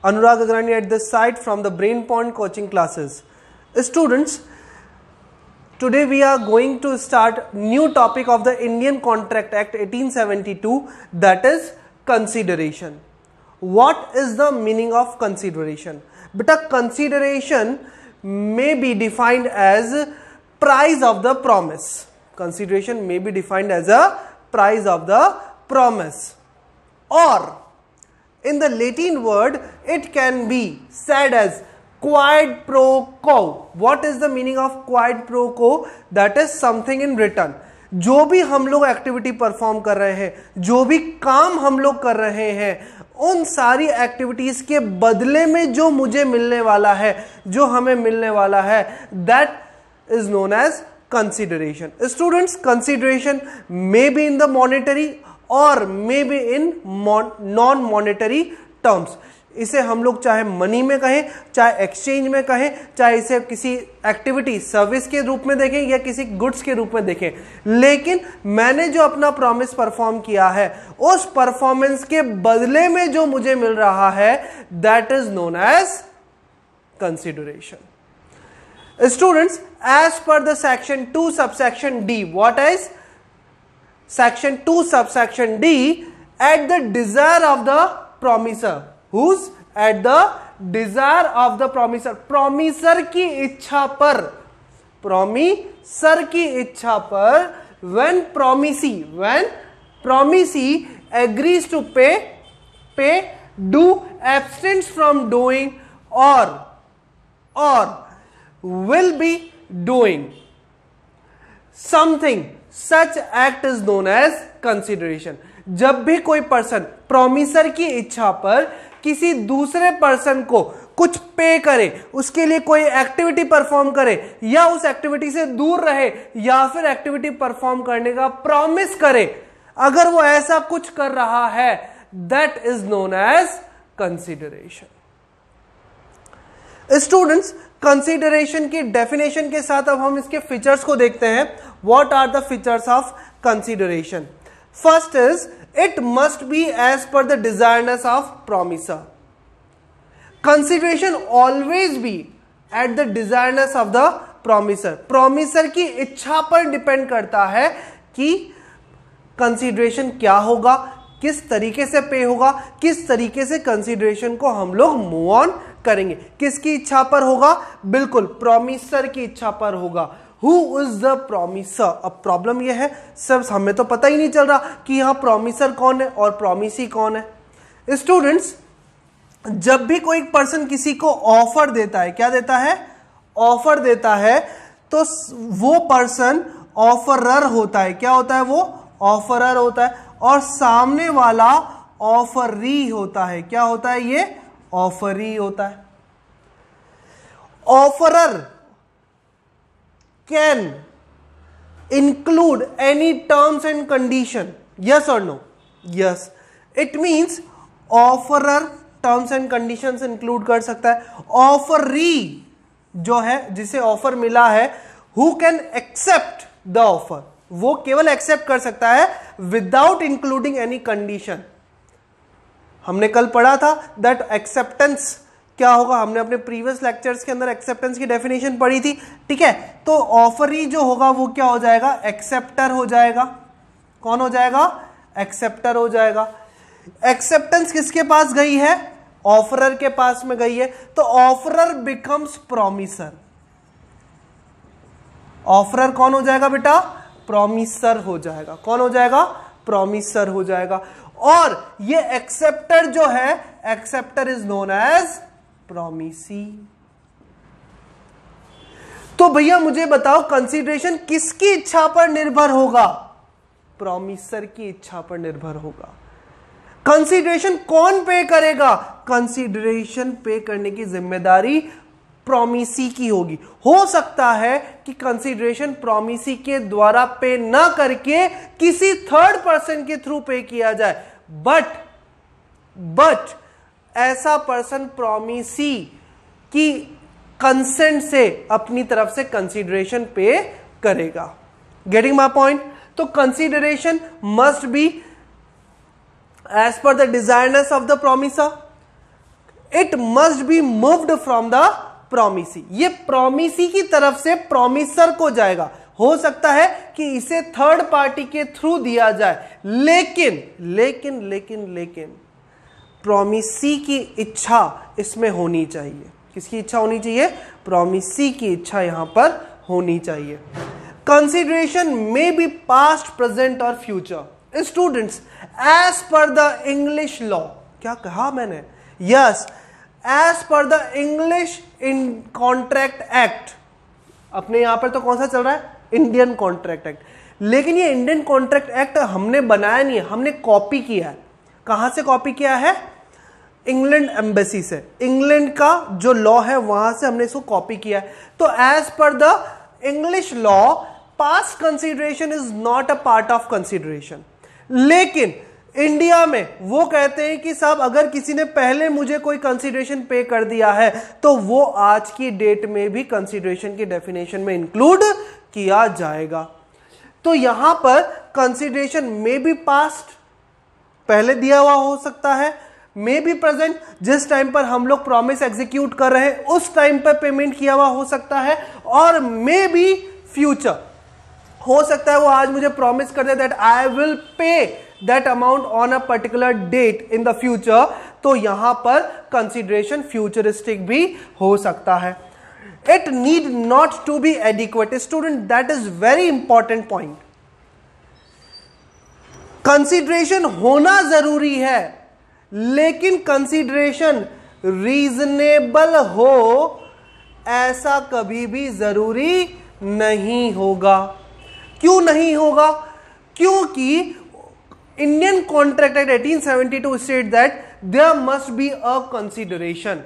Anurag Agrani at this side from the Brain Point coaching classes. Students, today we are going to start new topic of the Indian Contract Act 1872, that is consideration. What is the meaning of consideration? Beta, consideration may be defined as price of the promise. Consideration may be defined as a price of the promise, or in the Latin word it can be said as quid pro quo. What is the meaning of quid pro quo? That is something in return. जो भी हम लोग activity perform कर रहे हैं, जो भी काम हम लोग कर रहे हैं, उन सारी एक्टिविटीज के बदले में जो मुझे मिलने वाला है, जो हमें मिलने वाला है, that is known as consideration. Students, consideration may be in the monetary or may be in non-monetary terms. इसे हम लोग चाहे मनी में कहें, चाहे एक्सचेंज में कहें, चाहे इसे किसी एक्टिविटी सर्विस के रूप में देखें या किसी गुड्स के रूप में देखें, लेकिन मैंने जो अपना प्रॉमिस परफॉर्म किया है, उस परफॉर्मेंस के बदले में जो मुझे मिल रहा है, that is known as consideration. Students, as per the section 2 subsection D, what is section 2 subsection D? At the desire of the promiser. Whose? At the desire of the promiser. Promiser की इच्छा पर, promiser की इच्छा पर, when promisee agrees to pay, do, abstains from doing, or will be doing something, such act is known as consideration. जब भी कोई person promisor की इच्छा पर किसी दूसरे पर्सन को कुछ पे करे, उसके लिए कोई एक्टिविटी परफॉर्म करे, या उस एक्टिविटी से दूर रहे, या फिर एक्टिविटी परफॉर्म करने का प्रॉमिस करे, अगर वो ऐसा कुछ कर रहा है, that is known as consideration. Students, consideration की डेफिनेशन के साथ अब हम इसके फीचर्स को देखते हैं. What are the features of consideration? First is it must be as per the desiredness of promisor. Consideration always be at the desiredness of the promisor. Promisor की इच्छा पर डिपेंड करता है कि कंसिडरेशन क्या होगा, किस तरीके से पे होगा, किस तरीके से कंसिडरेशन को हम लोग मूव ऑन करेंगे. किसकी इच्छा पर होगा? बिल्कुल प्रोमिसर की इच्छा पर होगा. Who is the promisor? अब प्रॉब्लम यह है, सब हमें तो पता ही नहीं चल रहा कि यहां प्रोमिसर कौन है और प्रोमिसी कौन है. स्टूडेंट्स, जब भी कोई पर्सन किसी को ऑफर देता है, क्या देता है? ऑफर देता है, तो वो पर्सन ऑफरर होता है. क्या होता है? वो ऑफरर होता है, और सामने वाला ऑफरी होता है. क्या होता है? ये ऑफरी होता है. Offeror can include any terms and condition. Yes और no? Yes. It means offeror terms and conditions include कर सकता है. ऑफरी जो है, जिसे ऑफर मिला है, who can accept the offer, वो केवल एक्सेप्ट कर सकता है विदाउट इंक्लूडिंग एनी कंडीशन. हमने कल पढ़ा था दैट एक्सेप्टेंस क्या होगा, हमने अपने प्रीवियस लेक्चर्स के अंदर एक्सेप्टेंस की डेफिनेशन पढ़ी थी. ठीक है, तो ऑफरी जो होगा वो क्या हो जाएगा? एक्सेप्टर हो जाएगा. कौन हो जाएगा? एक्सेप्टर हो जाएगा. एक्सेप्टेंस किसके पास गई है? ऑफरर के पास में गई है, तो ऑफरर बिकम्स प्रोमिसर. ऑफरर कौन हो जाएगा बेटा? प्रोमिसर हो जाएगा. कौन हो जाएगा? प्रोमिसर हो जाएगा. और ये एक्सेप्टर जो है, acceptor is known as promisee. तो भैया मुझे बताओ, कंसीडरेशन किसकी इच्छा पर निर्भर होगा? प्रोमिसर की इच्छा पर निर्भर होगा. कंसीडरेशन कौन पे करेगा? कंसीडरेशन पे करने की जिम्मेदारी प्रोमिसी की होगी. हो सकता है कि कंसीडरेशन प्रोमिसी के द्वारा पे ना करके किसी थर्ड पर्सन के थ्रू पे किया जाए, बट ऐसा पर्सन प्रोमिसी की कंसेंट से अपनी तरफ से कंसीडरेशन पे करेगा. Getting my point? तो consideration must be as per the desiredness of the promisor. It must be moved from the promisee, ये प्रोमिसी की तरफ से प्रोमिसर को जाएगा। हो सकता है कि इसे थर्ड पार्टी के थ्रू दिया जाए, लेकिन लेकिन लेकिन लेकिन प्रोमिसी की इच्छा इसमें होनी चाहिए। किसकी इच्छा होनी चाहिए? प्रोमिसी की इच्छा यहां पर होनी चाहिए। Consideration may be past, present और future. Students, as per the English law, क्या कहा मैंने? Yes, as per the English in contract act. अपने यहां पर तो कौन सा चल रहा है? Indian contract act. लेकिन ये इंडियन कॉन्ट्रैक्ट एक्ट हमने बनाया नहीं है, हमने कॉपी किया है। कहां से कॉपी किया है? इंग्लैंड एम्बेसी से। इंग्लैंड का जो लॉ है वहां से हमने इसको कॉपी किया है। तो as per the English law, past consideration is not a part of consideration. लेकिन इंडिया में वो कहते हैं कि साहब अगर किसी ने पहले मुझे कोई कंसिडरेशन पे कर दिया है तो वो आज की डेट में भी कंसिडरेशन की डेफिनेशन में इंक्लूड किया जाएगा। तो यहां पर कंसिडरेशन में बी पास्ट, पहले दिया हुआ हो सकता है, मे बी प्रेजेंट, जिस टाइम पर हम लोग प्रॉमिस एग्जीक्यूट कर रहे हैं उस टाइम पर पेमेंट किया हुआ हो सकता है, और मे बी फ्यूचर, हो सकता है वो आज मुझे प्रॉमिस कर दे that I will pay that amount on a particular date in the future, तो यहां पर कंसिडरेशन फ्यूचरिस्टिक भी हो सकता है। It need not to be adequate. Student, that is very important point. Consideration होना जरूरी है, लेकिन कंसिडरेशन रीजनेबल हो ऐसा कभी भी जरूरी नहीं होगा। क्यों नहीं होगा? क्योंकि Indian contract act 1872 state that there must be a consideration,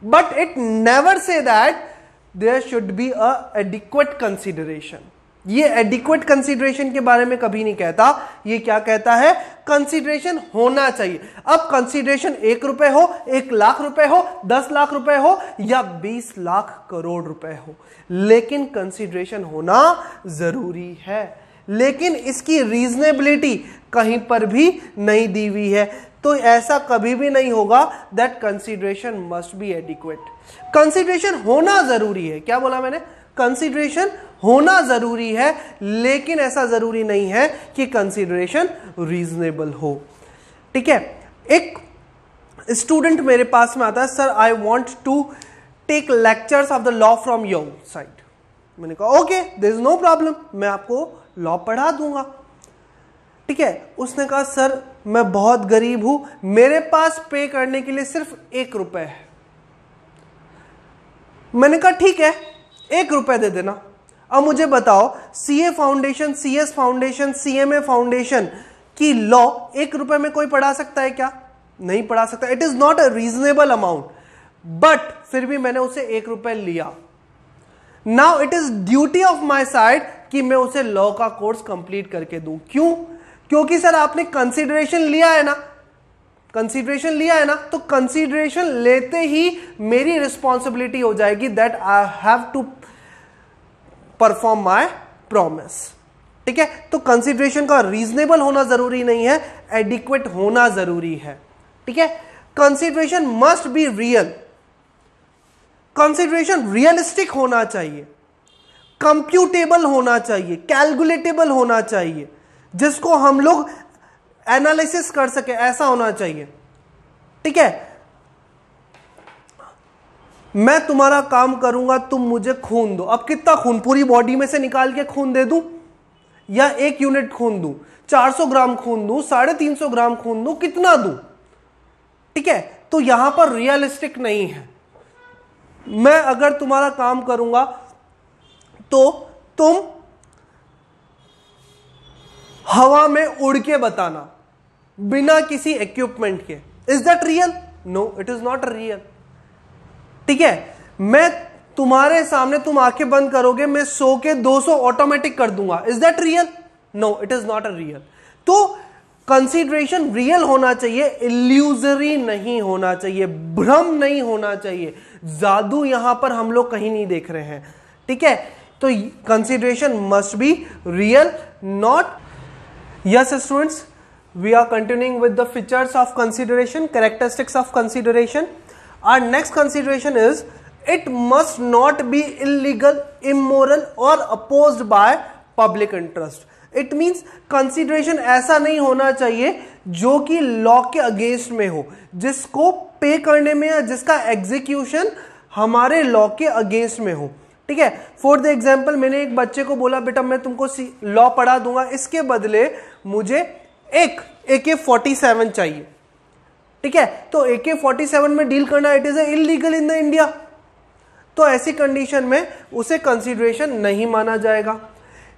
but it never say that there should be a adequate consideration. ये एडिक्वेट कंसिडरेशन के बारे में कभी नहीं कहता। ये क्या कहता है? कंसिडरेशन होना चाहिए। अब कंसिडरेशन 1 रुपए हो, 1 लाख रुपए हो, 10 लाख रुपए हो या 20 लाख करोड़ रुपए हो, लेकिन कंसिडरेशन होना जरूरी है। लेकिन इसकी रीजनेबिलिटी कहीं पर भी नहीं दी हुई है, तो ऐसा कभी भी नहीं होगा that consideration must B adequate. Consideration होना जरूरी है। क्या बोला मैंने? कंसिडरेशन होना जरूरी है, लेकिन ऐसा जरूरी नहीं है कि कंसिडरेशन रीजनेबल हो। ठीक है। एक स्टूडेंट मेरे पास में आता है, sir I want to take lectures of the law from your side. मैंने कहा okay, there is no problem, मैं आपको लॉ पढ़ा दूंगा। ठीक है। उसने कहा सर मैं बहुत गरीब हूं, मेरे पास पे करने के लिए सिर्फ 1 रुपए है। मैंने कहा ठीक है, 1 रुपए दे देना। अब मुझे बताओ, CA foundation, CS foundation, CMA foundation की लॉ 1 रुपए में कोई पढ़ा सकता है क्या? नहीं पढ़ा सकता। It is not a reasonable amount, but फिर भी मैंने उसे 1 रुपए लिया। Now it is duty of my side कि मैं उसे लॉ का कोर्स कंप्लीट करके दूं। क्यों? क्योंकि सर आपने कंसिडरेशन लिया है ना, कंसिडरेशन लिया है ना, तो कंसिडरेशन लेते ही मेरी रिस्पॉन्सिबिलिटी हो जाएगी that I have to perform my promise. ठीक है। तो कंसिडरेशन का रीजनेबल होना जरूरी नहीं है, एडिक्वेट होना जरूरी है। ठीक है। Consideration must be real, consideration realistic होना चाहिए, कंप्यूटेबल होना चाहिए, कैलकुलेटेबल होना चाहिए, जिसको हम लोग एनालिसिस कर सके, ऐसा होना चाहिए। ठीक है। मैं तुम्हारा काम करूंगा, तुम मुझे खून दो। अब कितना खून? पूरी बॉडी में से निकाल के खून दे दूं या 1 यूनिट खून दूं? 400 ग्राम खून दूं, 350 ग्राम खून दूं, कितना दूं? ठीक है। तो यहां पर रियलिस्टिक नहीं है। मैं अगर तुम्हारा काम करूंगा तो तुम हवा में उड़ के बताना बिना किसी इक्विपमेंट के। Is that real? No, it is not real. ठीक है। मैं तुम्हारे सामने, तुम आंखें बंद करोगे, मैं 100 के 200 ऑटोमेटिक कर दूंगा। Is that real? No, it is not a real. तो कंसिडरेशन रियल होना चाहिए, इल्यूजरी नहीं होना चाहिए, भ्रम नहीं होना चाहिए। जादू यहां पर हम लोग कहीं नहीं देख रहे हैं। ठीक है। तो consideration must be real, not. Yes students, we are continuing with the features of consideration, characteristics of consideration. Our next consideration is it must not be illegal, immoral or opposed by public interest. It means consideration ऐसा नहीं होना चाहिए जो कि law के against में हो, जिसको पे करने में या जिसका एग्जीक्यूशन हमारे लॉ के अगेंस्ट में हो. ठीक है. फॉर द एग्जाम्पल, मैंने एक बच्चे को बोला बेटा मैं तुमको लॉ पढ़ा दूंगा, इसके बदले मुझे एक AK-47 चाहिए. ठीक है. तो AK-47 में डील करना it is illegal in the India. तो ऐसी कंडीशन में उसे कंसीडरेशन नहीं माना जाएगा.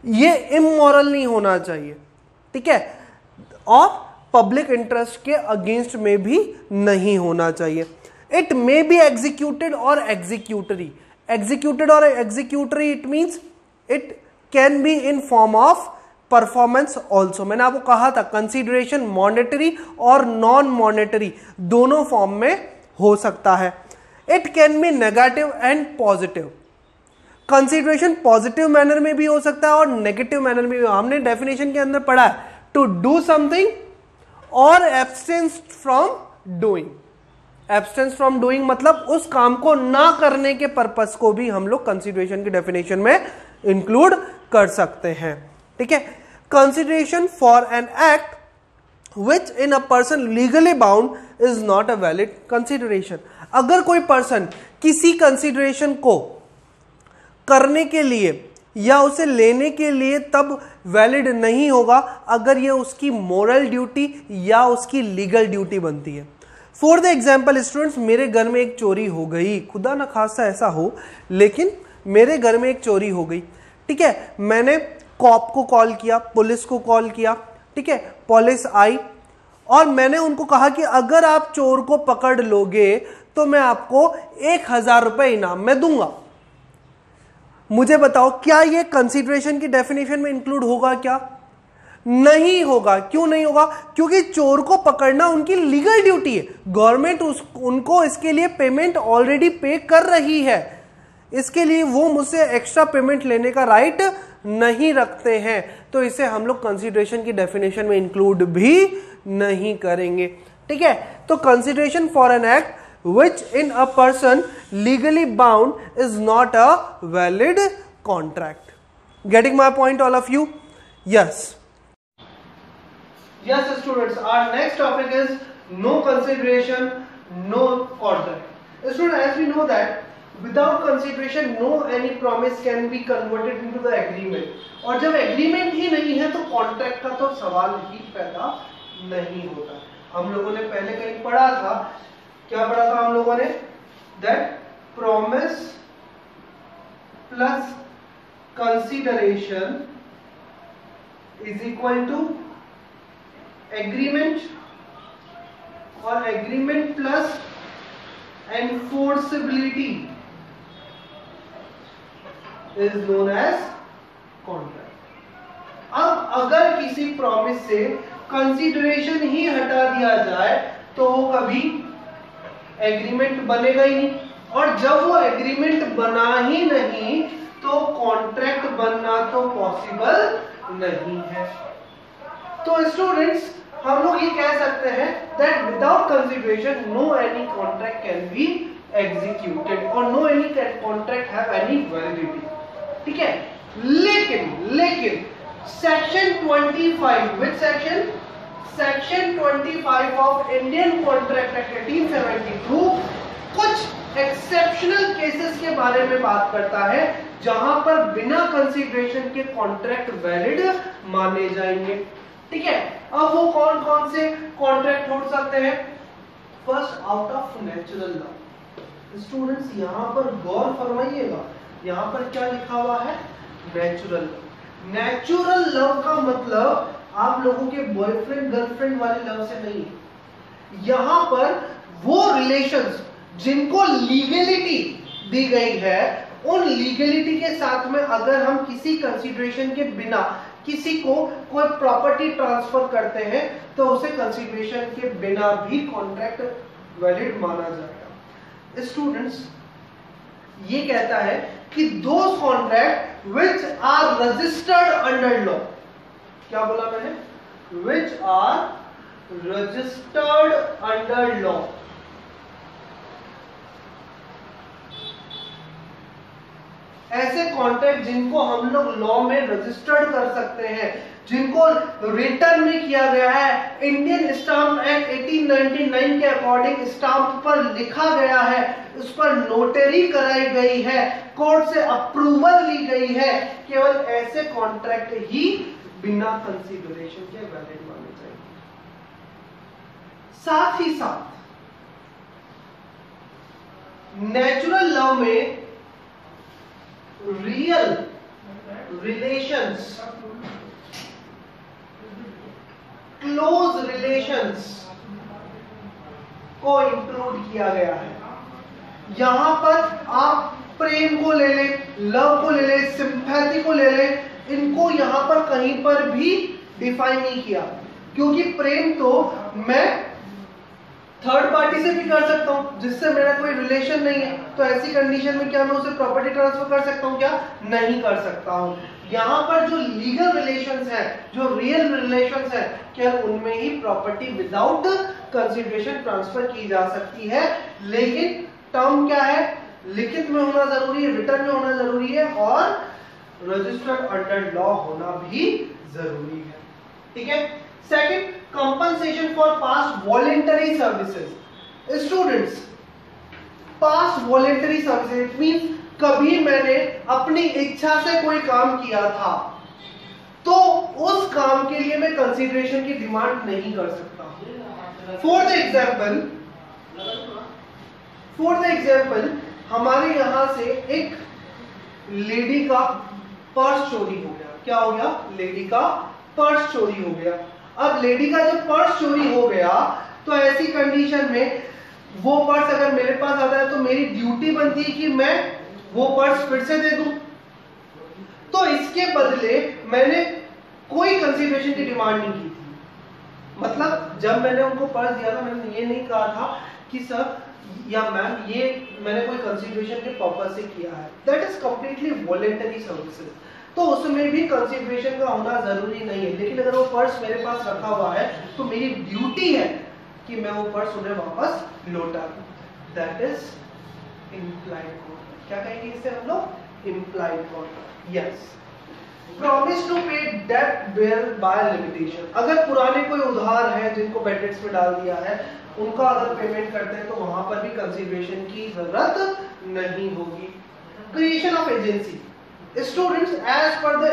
ये इमोरल नहीं होना चाहिए. ठीक है. और पब्लिक इंटरेस्ट के अगेंस्ट में भी नहीं होना चाहिए. इट मे बी एग्जीक्यूटेड और एग्जीक्यूटरी. एग्जीक्यूटेड और executory it means it can be in form of performance also. मैंने आपको कहा था कंसीडरेशन मॉनेटरी और नॉन मॉनेटरी दोनों फॉर्म में हो सकता है. It can be negative and positive. Consideration positive manner में भी हो सकता है और नेगेटिव मैनर में भी. हमने डेफिनेशन के अंदर पढ़ा है टू डू समथिंग और abstains from doing. Abstains from doing मतलब उस काम को ना करने के पर्पस को भी हम लोग कंसीडरेशन की डेफिनेशन में इंक्लूड कर सकते हैं. ठीक है. Consideration for an act which in a person legally bound is not a valid consideration. अगर कोई पर्सन किसी कंसीडरेशन को करने के लिए या उसे लेने के लिए तब वैलिड नहीं होगा अगर ये उसकी मोरल ड्यूटी या उसकी लीगल ड्यूटी बनती है. फॉर द एग्जाम्पल स्टूडेंट्स, मेरे घर में एक चोरी हो गई, खुदा न खासा ऐसा हो, लेकिन मेरे घर में एक चोरी हो गई. ठीक है. मैंने कॉप को कॉल किया, पुलिस को कॉल किया. ठीक है. पुलिस आई और मैंने उनको कहा कि अगर आप चोर को पकड़ लोगे तो मैं आपको 1000 रुपए इनाम में दूंगा. मुझे बताओ क्या ये कंसीडरेशन की डेफिनेशन में इंक्लूड होगा? क्या नहीं होगा. क्यों नहीं होगा? क्योंकि चोर को पकड़ना उनकी लीगल ड्यूटी है. गवर्नमेंट उनको इसके लिए पेमेंट ऑलरेडी पे कर रही है. इसके लिए वो मुझसे एक्स्ट्रा पेमेंट लेने का राइट नहीं रखते हैं. तो इसे हम लोग कंसीडरेशन की डेफिनेशन में इंक्लूड भी नहीं करेंगे. ठीक है. तो consideration for an act which in a person legally bound is not a valid contract. Getting my point all of you? Yes. Yes students, our next topic is no consideration, no contract. Students, as we know that without consideration no any promise can be converted into the agreement. और जब agreement ही नहीं है तो contract का तो सवाल ही पैदा नहीं होता. हम लोगों ने पहले कहीं पढ़ा था, क्या पढ़ा था हम लोगों ने? That promise plus consideration is equal to agreement और agreement plus enforceability is known as contract. अब अगर किसी प्रॉमिस से कंसीडरेशन ही हटा दिया जाए तो वो कभी एग्रीमेंट बनेगा ही नहीं. और जब वो एग्रीमेंट बना ही नहीं तो कॉन्ट्रैक्ट बनना तो पॉसिबल नहीं है. तो स्टूडेंट्स, हम लोग ये कह सकते हैं that without consideration no any contract can be executed और no any contract have any validity. ठीक है. लेकिन section 25, which section? Section 25 of Indian contract act 1872 कुछ एक्सेप्शनल केसेस के बारे में बात करता है जहां पर बिना कंसीडरेशन के कॉन्ट्रैक्ट वैलिड माने जाएंगे. ठीक है. अब वो कौन कौन से कॉन्ट्रैक्ट हो सकते हैं? First, out of natural love. Students यहां पर गौर फरमाइएगा, यहां पर क्या लिखा हुआ है? Natural love. नेचुरल लव का मतलब आप लोगों के बॉयफ्रेंड गर्लफ्रेंड वाले लव से नहीं. यहां पर वो रिलेशंस जिनको लीगलिटी दी गई है, उन लीगलिटी के साथ में अगर हम किसी कंसीडरेशन के बिना किसी को कोई प्रॉपर्टी ट्रांसफर करते हैं तो उसे कंसीडरेशन के बिना भी कॉन्ट्रैक्ट वैलिड माना जाएगा. स्टूडेंट्स, ये कहता है कि those contract which are registered under law. क्या बोला मैंने? Which are registered under law. ऐसे कॉन्ट्रैक्ट जिनको हम लोग लॉ में रजिस्टर्ड कर सकते हैं, जिनको रिटर्न में किया गया है, इंडियन स्टाम्प एक्ट 1899 के अकॉर्डिंग स्टाम्प पर लिखा गया है, उस पर नोटरी कराई गई है, कोर्ट से अप्रूवल ली गई है, केवल ऐसे कॉन्ट्रैक्ट ही बिना कंसीडरेशन के वैलिड माने चाहिए। साथ ही साथ नेचुरल लॉ में रियल रिलेशंस, क्लोज रिलेशंस को इंक्लूड किया गया है। यहां पर आप प्रेम को ले ले, लव को ले ले, सिंपैथी को ले ले, इनको यहां पर कहीं पर भी डिफाइन नहीं किया, क्योंकि प्रेम तो मैं थर्ड पार्टी से भी कर सकता हूं जिससे मेरा कोई रिलेशन नहीं है। तो ऐसी कंडीशन में क्या मैं उसे प्रॉपर्टी ट्रांसफर कर सकता हूं? क्या नहीं कर सकता हूं। यहां पर जो लीगल रिलेशंस है, जो रियल रिलेशंस है, क्या उनमें ही प्रॉपर्टी विदाउट कंसीडरेशन ट्रांसफर की जा सकती है। लेकिन टर्म क्या है? लिखित में होना जरूरी है, रिटर्न में होना जरूरी है, और रजिस्टर्ड अंडर लॉ होना भी जरूरी है। ठीक है। Second, compensation for past voluntary services. Students, past voluntary services it means कभी मैंने अपनी इच्छा से कोई काम किया था, तो उस काम के लिए मैं कंसीडरेशन की डिमांड नहीं कर सकता। फॉर द एग्जाम्पल हमारे यहां से एक लेडी का पर्स चोरी हो गया। क्या हो गया? लेडी का पर्स चोरी हो गया। अब लेडी का जब पर्स चोरी हो गया तो ऐसी कंडीशन में वो पर्स अगर मेरे पास आता है तो मेरी ड्यूटी बनती है कि मैं वो पर्स फिर से दे दूं। तो इसके बदले मैंने कोई कंसीडरेशन की डिमांड नहीं की थी। मतलब जब मैंने उनको पर्स दिया था, मैंने ये नहीं कहा था कि सर या मैम ये मैंने कोई कंसीडरेशन के पर्पस से किया है। That is completely voluntary services, तो उसमें भी कंसीडरेशन का होना जरूरी नहीं है। लेकिन अगर वो पर्स मेरे पास रखा हुआ है तो मेरी ड्यूटी है कि मैं वो पर्स उन्हें वापस लौटा दूं। That is implied contract. क्या कहेंगे इसे हम लोग? Implied contract. Yes. Promise to pay debt barred by limitation. अगर पुराने कोई उधार है जिनको बैड डेट्स में डाल दिया है, उनका अगर पेमेंट करते हैं तो वहां पर भी कंसीडरेशन की जरूरत नहीं होगी। Creation of agency. Students, as per the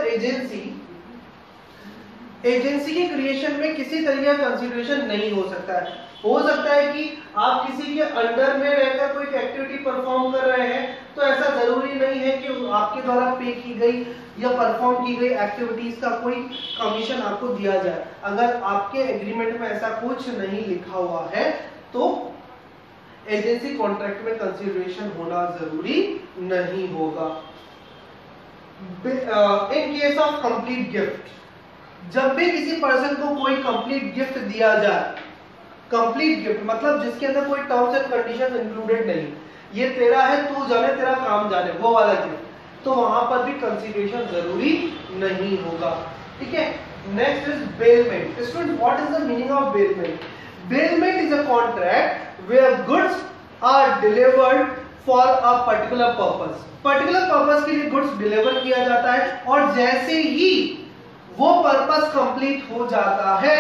agency के क्रिएशन में किसी तरह का कंसीडरेशन नहीं हो सकता है। हो सकता है कि आप किसी के अंडर में रहकर कोई एक्टिविटी परफॉर्म कर रहे हैं, तो ऐसा जरूरी नहीं है कि आपके द्वारा पे की गई या परफॉर्म की गई एक्टिविटीज का कोई कमीशन आपको दिया जाए। अगर आपके एग्रीमेंट में ऐसा कुछ नहीं लिखा हुआ है तो एजेंसी कॉन्ट्रैक्ट में कंसीडरेशन होना जरूरी नहीं होगा। In case of complete gift, जब भी किसी पर्सन को कोई कंप्लीट गिफ्ट दिया जाए, कंप्लीट गिफ्ट मतलब जिसके अंदर कोई टर्म्स एंड कंडीशंस इंक्लूडेड नहीं, ये तेरा है तू जाने तेरा काम जाने, वो वाला गिफ्ट, तो वहां पर भी कंसीडरेशन जरूरी नहीं होगा। ठीक है। Next is bailment. Student, what is the meaning of bailment? Bailment is a contract where goods are delivered for a particular purpose. Particular purpose के लिए गुड्स डिलीवर किया जाता है, और जैसे ही वो पर्पस कंप्लीट हो जाता है,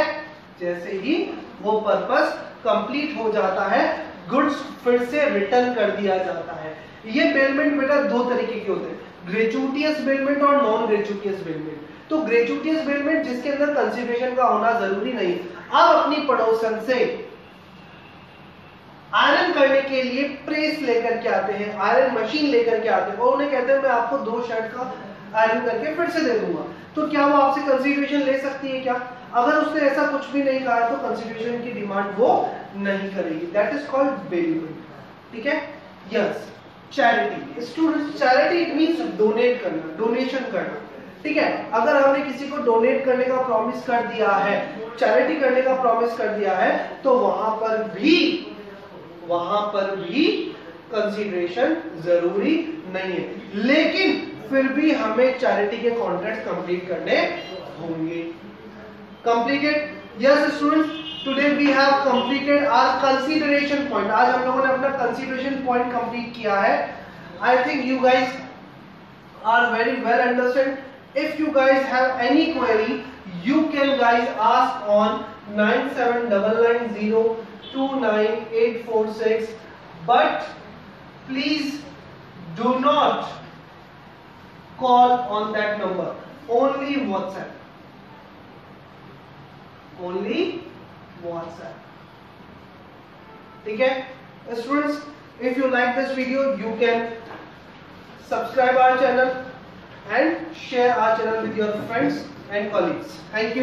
जैसे ही वो पर्पस कंप्लीट हो जाता है, गुड्स फिर से रिटर्न कर दिया जाता है। ये बेलमेंट बेटा दो तरीके के होते हैं, ग्रेचुइटियस बेलमेंट और नॉन ग्रेचुइटियस बेलमेंट। तो ग्रेचुइटियस बेलमेंट जिसके अंदर कंसीडरेशन का होना जरूरी नहीं। अब अपनी पड़ोसन से आयरन करने के लिए प्रेस लेकर के आते हैं, आयरन मशीन लेकर के आते हैं, और उन्हें कहते हैं मैं आपको 2 शर्ट का आयरन करके फिर से दे दूंगा। तो क्या वो आपसे कंसीडरेशन ले सकती है क्या? अगर उसने ऐसा कुछ भी नहीं कहा तो कंसीडरेशन की डिमांड वो नहीं करेगी। That is called bailment. ठीक है। Yes. Charity. Students, charity it means donate करना, डोनेशन करना। ठीक है। अगर हमने किसी को डोनेट करने का प्रॉमिस कर दिया है, चैरिटी करने का प्रॉमिस कर दिया है, तो वहां पर भी कंसीडरेशन जरूरी नहीं है। लेकिन फिर भी हमें चैरिटी के कॉन्ट्रैक्ट कंप्लीट करने होंगे। Completed? Yes students, today we have completed our consideration point. आज हम लोगों ने अपना कंसीडरेशन पॉइंट कंप्लीट किया है। I think you guys are very well understood. If you guys have any query, you can guys ask on 9799029846, but please do not call on that number, only WhatsApp. Only WhatsApp. ठीक है students, if you like this video, you can subscribe our channel and share our channel with your friends and colleagues. Thank you.